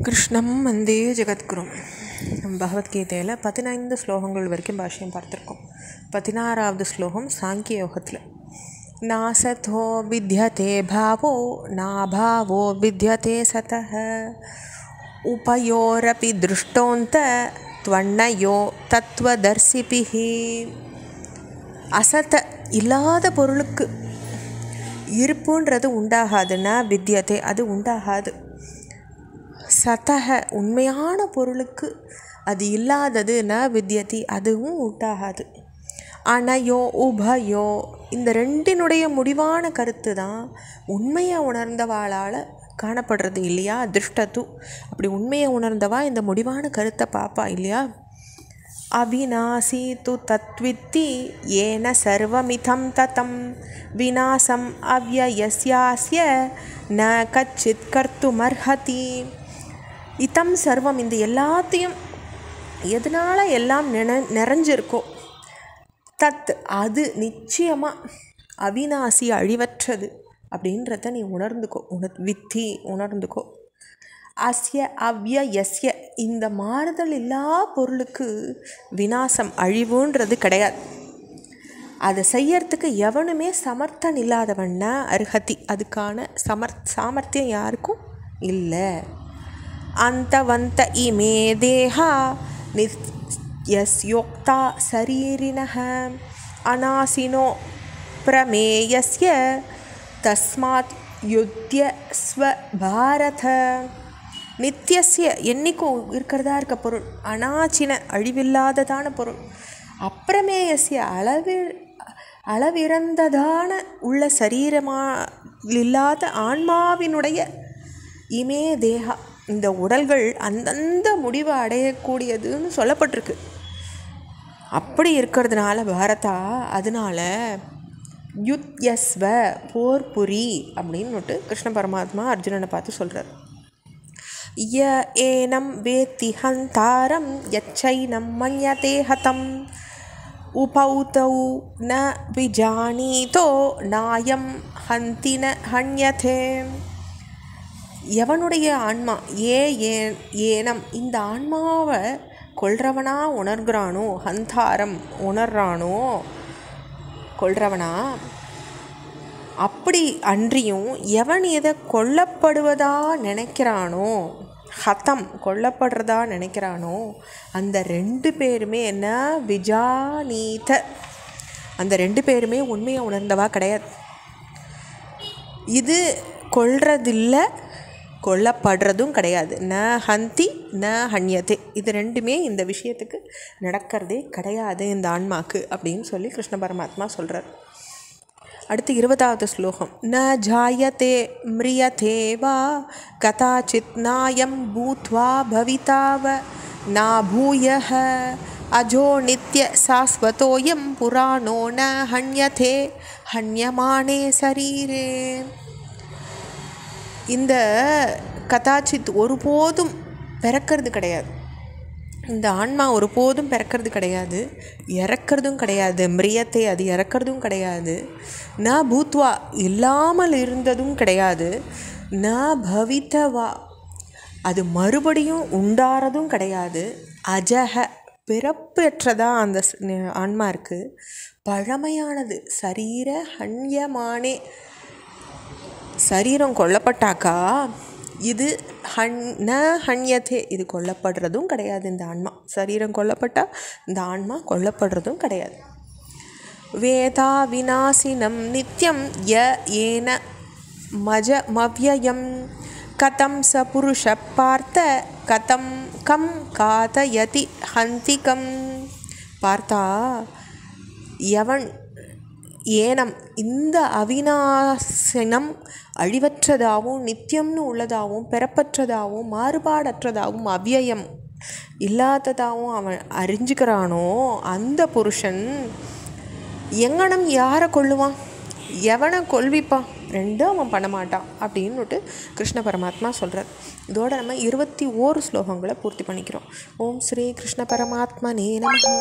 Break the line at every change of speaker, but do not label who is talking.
கிருஷ்ணம் வந்தே ஜெகத்குரும். பகவத்கீதையில் 15 ஸ்லோகங்கள் வரைக்கும் பாஷ்யம் பார்த்துருக்கோம். 16வது ஸ்லோகம் சாங்கிய யோகத்தில். நாசதோ வித்யதே பாவோ நாபாவோ வித்யதே சதஹ உபயோரபி திருஷ்டோந்த த்வண்ணயோ தத்துவதர்சிபிஹி. அசத்த இல்லாத பொருளுக்கு இருப்புன்றது உண்டாகாதுன்னா வித்யதே அது உண்டாகாது. சதஹ உண்மையான பொருளுக்கு அது இல்லாததுன்னா வித்யதி அதுவும் உண்டாகாது. அனயோ உபயோ இந்த ரெண்டினுடைய முடிவான கருத்து தான் உண்மையை உணர்ந்தவாளால் காணப்படுறது இல்லையா. திருஷ்டத்து அப்படி உண்மையை உணர்ந்தவா இந்த முடிவான கருத்தை பாப்பா இல்லையா. அவிநாசி து தத்வித்தி ஏன சர்வமிதம் ததம் விநாசம் அவ்யயஸ்யாஸ்ய ந கச்சித் கர்த்துமர்ஹதி. இதம் சர்வம் இந்த எல்லாத்தையும் எதனால் எல்லாம் நிறைஞ்சிருக்கோ தத் அது நிச்சயமாக அவிநாசி அழிவற்றது அப்படின்றத நீ உணர்ந்துக்கோ. உணர்ந்துக்கோ. அஸ்ய அவ்யயஸ்ய இந்த மாறுதல் இல்லா பொருளுக்கு விநாசம் அழிவுன்றது கிடையாது. அதை செய்யறதுக்கு எவனுமே சமர்த்தன் இல்லாதவன்னா அர்ஹதி அதுக்கான சாமர்த்தியம் யாருக்கும் இல்லை. அந்தவந்த இமே தேஹா நித்யஸ்யோக்தா சரீரிணஹ அநாசினோ பிரமேயஸ்ய தஸ்மாத் யுத்யஸ்வ பாரத. நித்தியஸ்ய என்னைக்கும் இருக்கிறதா இருக்க பொருள், அநாச்சின அழிவில்லாததான பொருள், அப்பிரமேயஸ்ய அளவிறந்ததான உள்ள சரீரமாயில்லாத ஆன்மாவினுடைய இமே தேகா இந்த உடல்கள் அந்தந்த முடிவை அடையக்கூடியதுன்னு சொல்லப்பட்டிருக்கு. அப்படி இருக்கிறதுனால பாரதா அதனால யுத்யஸ்வ போர் புரி அப்படின்னுட்டு கிருஷ்ண பரமாத்மா அர்ஜுனனை பார்த்து சொல்கிறார். ய ஏனம் வேத்தி ஹந்தாரம் யச்சைனம் மன்யதே ஹதம் உபௌதௌ ந விஜானீதோ நாயம் ஹந்தின ஹன்யதே. எவனுடைய ஆன்மா ஏனம் இந்த ஆன்மாவை கொல்றவனா உணர்கிறானோ, ஹந்தாரம் உணர்றானோ கொல்றவனா, அப்படி அன்றியும் எவன் எதை கொல்லப்படுவதா நினைக்கிறானோ, ஹதம் கொல்லப்படுறதா நினைக்கிறானோ, அந்த 2 பேருமே என்ன விஜானீத அந்த 2 பேருமே உண்மையை உணர்ந்தவா கிடையாது. இது கொல்றதில்லை கொல்லப்படுறதும் கிடையாது. ந ஹந்தி ந ஹன்யதே இது ரெண்டுமே இந்த விஷயத்துக்கு நடக்கிறதே கிடையாது இந்த ஆன்மாக்கு அப்படின்னு சொல்லி கிருஷ்ண பரமாத்மா சொல்கிறார். அடுத்து 20வது ஸ்லோகம். ந ஜாயதே மிரியதே வா கதாச்சித் நாயம் பூத்வா பவிதாவ நா பூயஹ அஜோ நித்ய சாஸ்வதோயம் புராணோ ந ஹன்யதே ஹன்யமானே சரீரே. இந்த கதாச்சித் ஒருபோதும் பிறக்கிறது கிடையாது. இந்த ஆன்மா ஒருபோதும் பிறக்கிறது கிடையாது, இறக்கிறதும் கிடையாது. மிரியத்தை அது இறக்கிறதும் கிடையாது. ந பூத்வா இல்லாமல் இருந்ததும் கிடையாது. ந பவித்தவா அது மறுபடியும் உண்டாறதும் கிடையாது. அஜக பிறப்பற்றதா அந்த ஆன்மா இருக்குது. பழமையானது. சரீர ஹன்யமானே சரீரம் கொல்லப்பட்டாக்கா இது ந ஹன்யதே இது கொல்லப்படுறதும் கிடையாது இந்த ஆன்மா. சரீரம் கொல்லப்பட்டால் இந்த ஆன்மா கொல்லப்படுறதும் கிடையாது. வேதா விநாசினம் நித்யம் ய ஏன மவ்யயம் கதம் ச புருஷ பார்த்த கதம் கம் காதயதி ஹந்திகம். பார்த்தா எவன் ஏனம் இந்த அவிநாசினம் அழிவற்றதாகவும் நித்தியம்னு உள்ளதாகவும் பிறப்பற்றதாகவும் மாறுபாடற்றதாகவும் அவ்யயம் இல்லாததாகவும் அவன் அறிஞ்சுக்கிறானோ அந்த புருஷன் எங்கனம் யாரை கொல்லுவான், எவனை கொல்விப்பான், ரெண்டும் அவன் பண்ண மாட்டான் அப்படின்னுட்டு கிருஷ்ண பரமாத்மா சொல்கிறார். இதோட நம்ம 21 ஸ்லோகங்களை பூர்த்தி பண்ணிக்கிறோம். ஓம் ஸ்ரீ கிருஷ்ண பரமாத்மனே நமஹ.